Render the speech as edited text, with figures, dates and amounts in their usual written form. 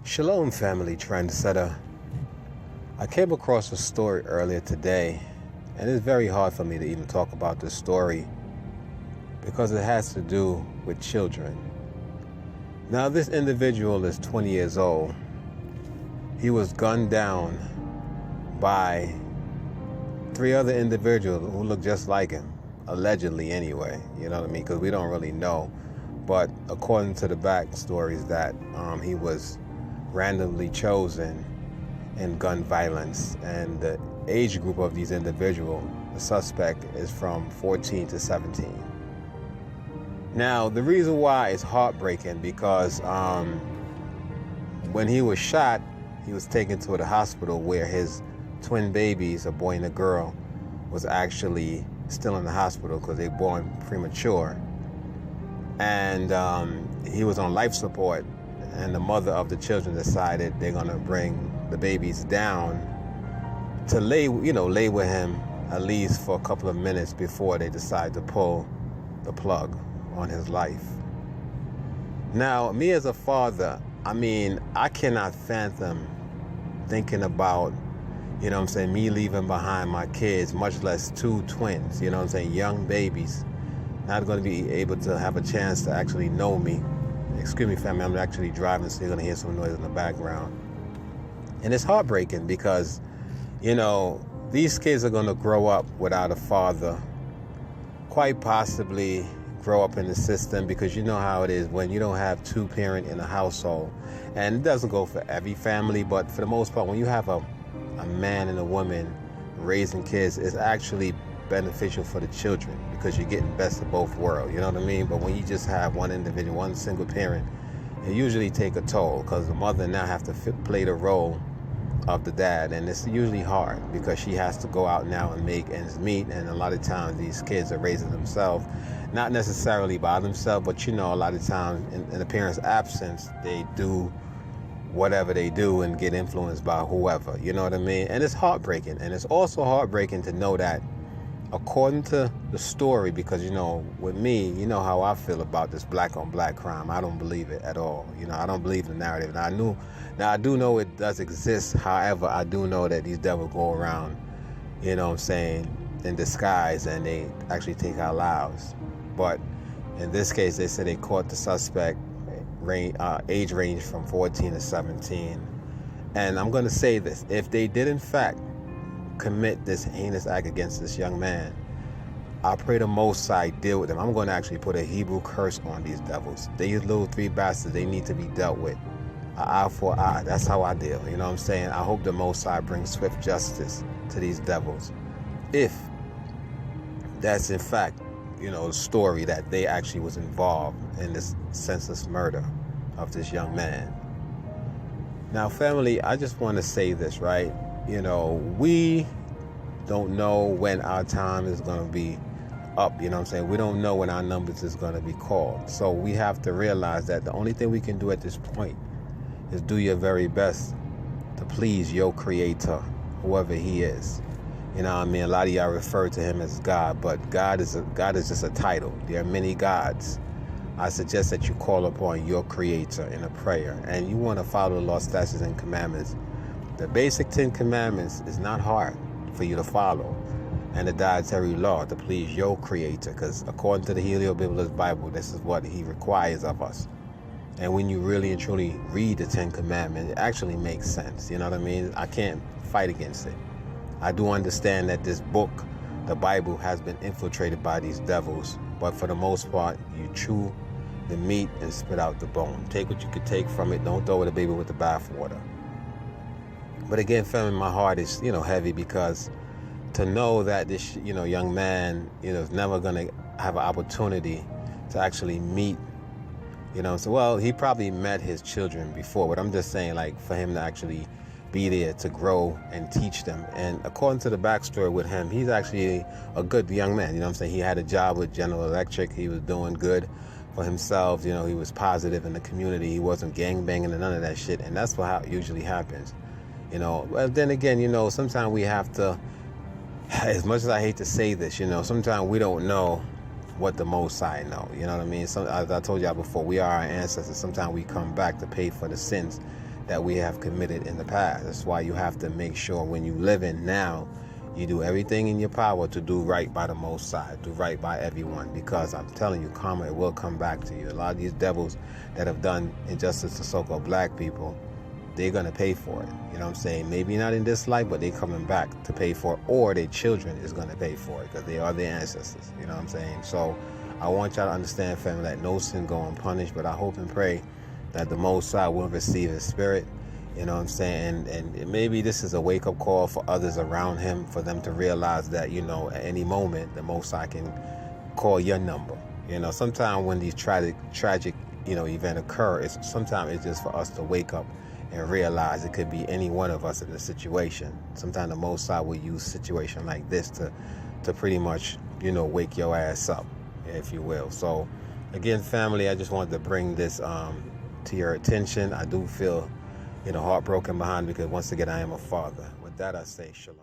Shalom, family trendsetter. I came across a story earlier today, and it's very hard for me to even talk about this story because it has to do with children. Now, this individual is 20 years old. He was gunned down by 3 other individuals who look just like him, allegedly anyway, you know what I mean, because we don't really know. But according to the backstories that he was randomly chosen in gun violence, and the age group of these individuals, the suspect is from 14 to 17. Now, the reason why it's heartbreaking because when he was shot, he was taken to the hospital where his twin babies, a boy and a girl, was actually still in the hospital because they were born premature. And he was on life support, and the mother of the children decided they're gonna bring the babies down to lay with him at least for a couple of minutes before they decide to pull the plug on his life. Now, me as a father, I cannot fathom thinking about, me leaving behind my kids, much less 2 twins, young babies, not going to be able to have a chance to actually know me. Excuse me, family, I'm actually driving, so you're going to hear some noise in the background. And it's heartbreaking because, these kids are going to grow up without a father, quite possibly grow up in the system, because you know how it is when you don't have 2 parents in a household. And it doesn't go for every family, but for the most part, when you have a man and a woman raising kids, it's actually beneficial for the children because you're getting best of both worlds, you know what I mean? But when you just have one individual, one single parent, it usually take a toll because the mother now have to play the role of the dad, and it's usually hard because she has to go out now and make ends meet. And a lot of times these kids are raising themselves, not necessarily by themselves, but a lot of times in the parents' absence, they do whatever they do and get influenced by whoever, you know what I mean? And it's heartbreaking. And it's also heartbreaking to know that according to the story, because with me, you know how I feel about this black on black crime. I don't believe it at all. I don't believe the narrative. And I do know it does exist. However, I do know that these devils go around, in disguise, and they actually take our lives. But in this case, they said they caught the suspect, age range from 14 to 17. And I'm going to say this: if they did in fact commit this heinous act against this young man, I pray the Most High deal with them. I'm going to actually put a Hebrew curse on these devils. These little 3 bastards, they need to be dealt with. An eye for an eye. That's how I deal. You know what I'm saying? I hope the Most High brings swift justice to these devils. If that's in fact, the story that they actually was involved in this senseless murder of this young man. Now, family, I just want to say this, right? We don't know when our time is going to be up, We don't know when our numbers is going to be called. So we have to realize that the only thing we can do at this point is do your very best to please your creator, whoever he is. A lot of y'all refer to him as God, but God is just a title. There are many gods. I suggest that you call upon your creator in a prayer, and you want to follow the law, statutes, and commandments. The basic 10 commandments is not hard for you to follow, and the dietary law to please your creator, because according to the Heliobiblist Bible, this is what he requires of us. And when you really and truly read the 10 commandments, it actually makes sense. You know what I mean? I can't fight against it. I do understand that this book, the Bible, has been infiltrated by these devils, but for the most part, you chew the meat and spit out the bone. Take what you could take from it. Don't throw the baby with the bathwater. But again, family, my heart is, heavy because to know that this, young man, is never going to have an opportunity to actually meet, well, he probably met his children before, but I'm just saying, like, for him to actually be there to grow and teach them. And according to the backstory with him, he's actually a good young man. He had a job with General Electric. He was doing good for himself. He was positive in the community. He wasn't gangbanging and none of that shit. And that's how it usually happens. But then again, sometimes we have to, as much as I hate to say this, sometimes we don't know what the Most High know. You know what I mean? As I told y'all before, we are our ancestors. Sometimes we come back to pay for the sins that we have committed in the past. That's why you have to make sure when you live in now, you do everything in your power to do right by the Most High, do right by everyone, because I'm telling you, karma, it will come back to you. A lot of these devils that have done injustice to so-called black people, they're going to pay for it. You know what I'm saying? Maybe not in this life, but they're coming back to pay for it, or their children is going to pay for it because they are their ancestors. You know what I'm saying? So I want y'all to understand, family, that no sin go unpunished, but I hope and pray that the Most High will receive his spirit. You know what I'm saying? And maybe this is a wake-up call for others around him, for them to realize that, you know, at any moment, the Most High can call your number. You know, sometimes when these tragic, you know, event occur, sometimes it's just for us to wake up and realize it could be any one of us in the situation. Sometimes the Most High will use a situation like this to pretty much, you know, wake your ass up, if you will. So, again, family, I just wanted to bring this to your attention. I do feel, you know, heartbroken behind, because once again, I am a father. With that, I say shalom.